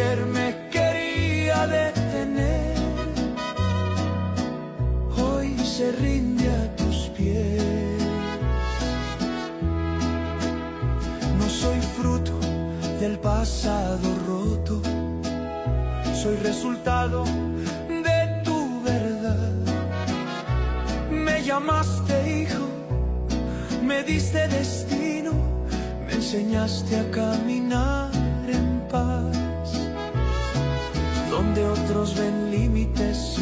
ayer me quería detener, hoy se rinde a tus pies. No soy fruto del pasado roto, soy resultado de tu verdad. Me llamaste hijo, me diste destino, me enseñaste a caminar en paz. Donde otros ven límites